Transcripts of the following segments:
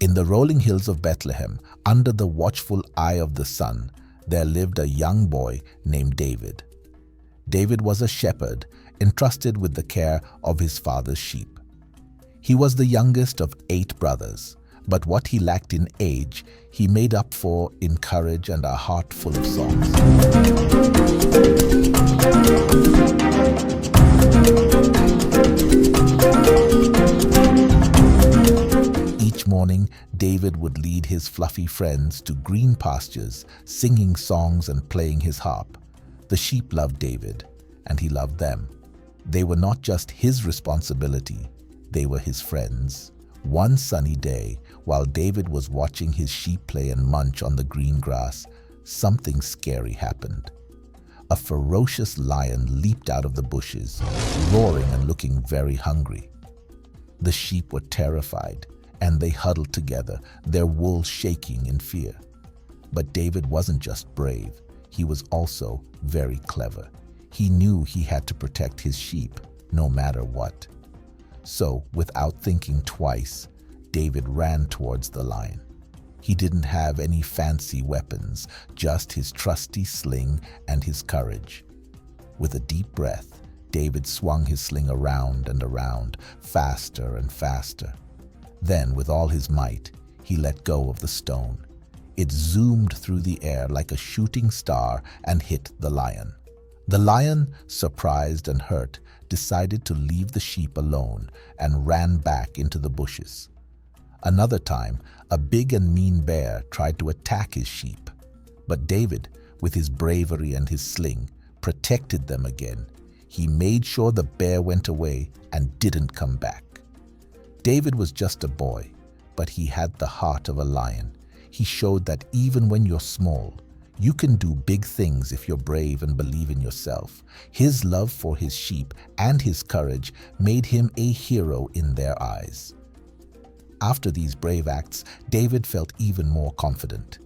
In the rolling hills of Bethlehem, under the watchful eye of the sun, there lived a young boy named David. David was a shepherd entrusted with the care of his father's sheep. He was the youngest of 8 brothers, but what he lacked in age, he made up for in courage and a heart full of songs. Each morning, David would lead his fluffy friends to green pastures, singing songs and playing his harp. The sheep loved David, and he loved them. They were not just his responsibility, they were his friends. One sunny day, while David was watching his sheep play and munch on the green grass, something scary happened. A ferocious lion leaped out of the bushes, roaring and looking very hungry. The sheep were terrified, and they huddled together, their wool shaking in fear. But David wasn't just brave, he was also very clever. He knew he had to protect his sheep, no matter what. So, without thinking twice, David ran towards the lion. He didn't have any fancy weapons, just his trusty sling and his courage. With a deep breath, David swung his sling around and around, faster and faster. Then, with all his might, he let go of the stone. It zoomed through the air like a shooting star and hit the lion. The lion, surprised and hurt, decided to leave the sheep alone and ran back into the bushes. Another time, a big and mean bear tried to attack his sheep. But David, with his bravery and his sling, protected them again. He made sure the bear went away and didn't come back. David was just a boy, but he had the heart of a lion. He showed that even when you're small, you can do big things if you're brave and believe in yourself. His love for his sheep and his courage made him a hero in their eyes. After these brave acts, David felt even more confident.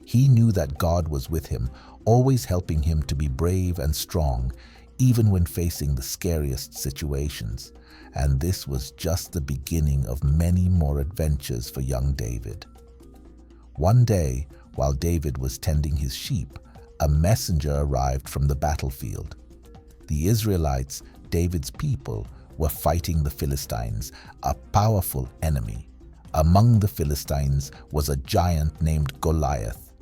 He knew that God was with him, always helping him to be brave and strong, even when facing the scariest situations. And this was just the beginning of many more adventures for young David. One day, while David was tending his sheep, a messenger arrived from the battlefield. The Israelites, David's people, were fighting the Philistines, a powerful enemy. Among the Philistines was a giant named Goliath.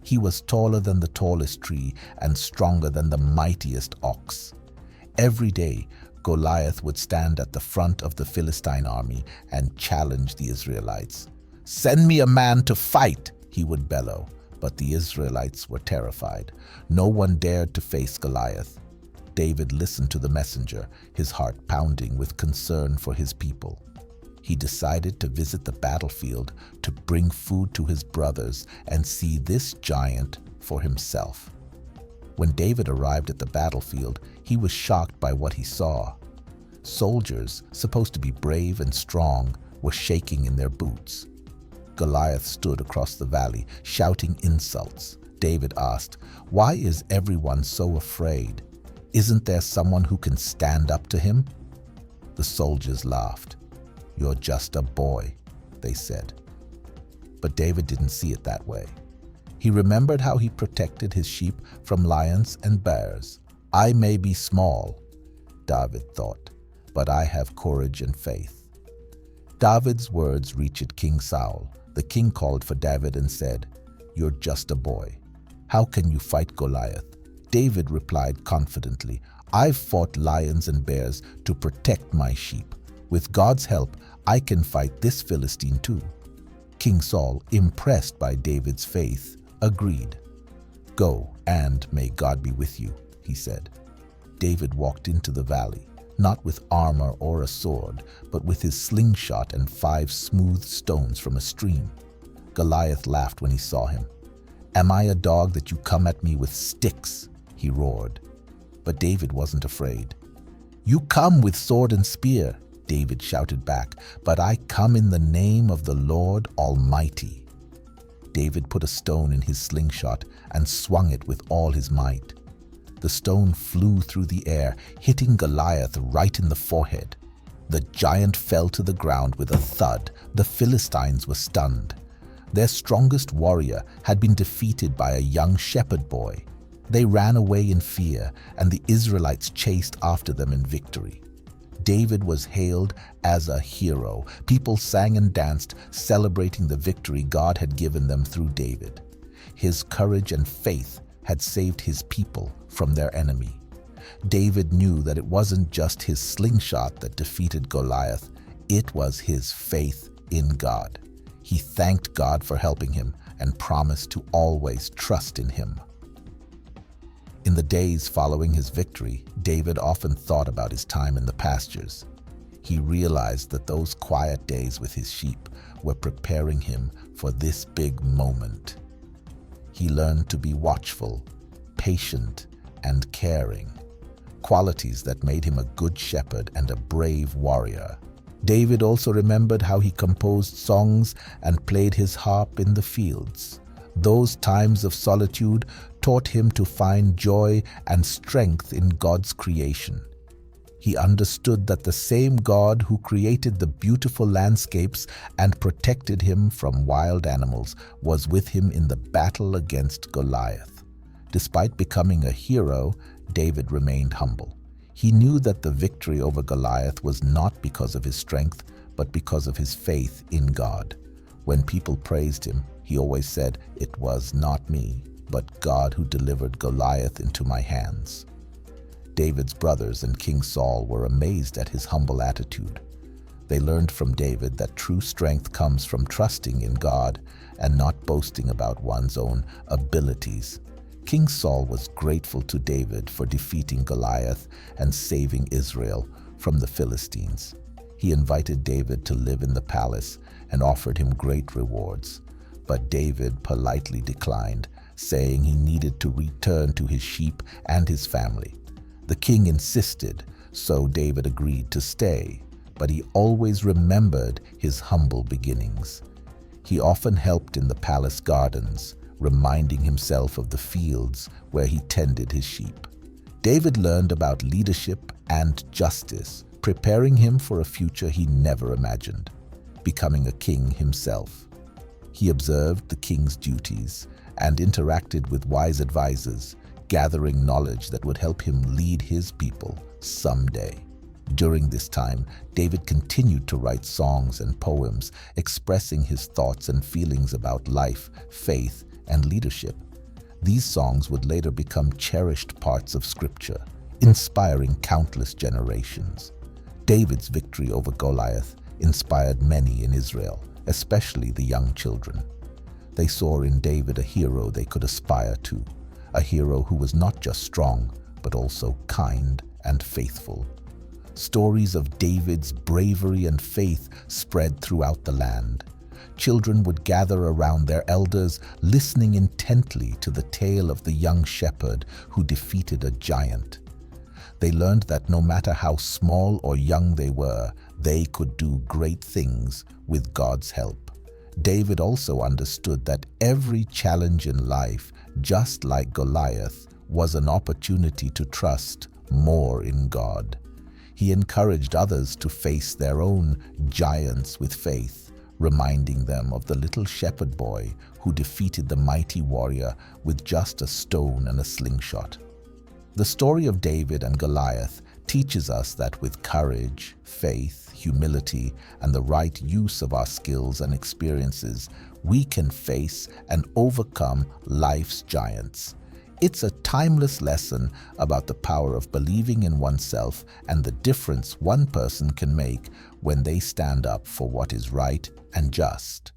He was taller than the tallest tree and stronger than the mightiest ox. Every day, Goliath would stand at the front of the Philistine army and challenge the Israelites. "Send me a man to fight," he would bellow. But the Israelites were terrified. No one dared to face Goliath. David listened to the messenger, his heart pounding with concern for his people. He decided to visit the battlefield to bring food to his brothers and see this giant for himself. When David arrived at the battlefield, he was shocked by what he saw. Soldiers, supposed to be brave and strong, were shaking in their boots. Goliath stood across the valley, shouting insults. David asked, "Why is everyone so afraid? Isn't there someone who can stand up to him?" The soldiers laughed. "You're just a boy," they said. But David didn't see it that way. He remembered how he protected his sheep from lions and bears. "I may be small," David thought, "but I have courage and faith." David's words reached King Saul. The king called for David and said, "You're just a boy. How can you fight Goliath?" David replied confidently, "I've fought lions and bears to protect my sheep. With God's help, I can fight this Philistine too." King Saul, impressed by David's faith, agreed. "Go, and may God be with you," he said. David walked into the valley, not with armor or a sword, but with his slingshot and 5 smooth stones from a stream. Goliath laughed when he saw him. "Am I a dog that you come at me with sticks?" he roared. But David wasn't afraid. "You come with sword and spear," David shouted back, "but I come in the name of the Lord Almighty." David put a stone in his slingshot and swung it with all his might. The stone flew through the air, hitting Goliath right in the forehead. The giant fell to the ground with a thud. The Philistines were stunned. Their strongest warrior had been defeated by a young shepherd boy. They ran away in fear, and the Israelites chased after them in victory. David was hailed as a hero. People sang and danced, celebrating the victory God had given them through David. His courage and faith had saved his people from their enemy. David knew that it wasn't just his slingshot that defeated Goliath, it was his faith in God. He thanked God for helping him and promised to always trust in him. In the days following his victory, David often thought about his time in the pastures. He realized that those quiet days with his sheep were preparing him for this big moment. He learned to be watchful, patient, and caring, qualities that made him a good shepherd and a brave warrior. David also remembered how he composed songs and played his harp in the fields. Those times of solitude taught him to find joy and strength in God's creation. He understood that the same God who created the beautiful landscapes and protected him from wild animals was with him in the battle against Goliath. Despite becoming a hero, David remained humble. He knew that the victory over Goliath was not because of his strength, but because of his faith in God. When people praised him, he always said, "It was not me, but God who delivered Goliath into my hands." David's brothers and King Saul were amazed at his humble attitude. They learned from David that true strength comes from trusting in God and not boasting about one's own abilities. King Saul was grateful to David for defeating Goliath and saving Israel from the Philistines. He invited David to live in the palace and offered him great rewards. But David politely declined, saying he needed to return to his sheep and his family. The king insisted, so David agreed to stay, but he always remembered his humble beginnings. He often helped in the palace gardens, reminding himself of the fields where he tended his sheep. David learned about leadership and justice, preparing him for a future he never imagined, becoming a king himself. He observed the king's duties and interacted with wise advisors, gathering knowledge that would help him lead his people someday. During this time, David continued to write songs and poems, expressing his thoughts and feelings about life, faith, and leadership. These songs would later become cherished parts of Scripture, inspiring countless generations. David's victory over Goliath inspired many in Israel, especially the young children. They saw in David a hero they could aspire to, a hero who was not just strong, but also kind and faithful. Stories of David's bravery and faith spread throughout the land. Children would gather around their elders, listening intently to the tale of the young shepherd who defeated a giant. They learned that no matter how small or young they were, they could do great things with God's help. David also understood that every challenge in life, just like Goliath, was an opportunity to trust more in God. He encouraged others to face their own giants with faith, reminding them of the little shepherd boy who defeated the mighty warrior with just a stone and a slingshot. The story of David and Goliath teaches us that with courage, faith, humility, and the right use of our skills and experiences, we can face and overcome life's giants. It's a timeless lesson about the power of believing in oneself and the difference one person can make when they stand up for what is right and just.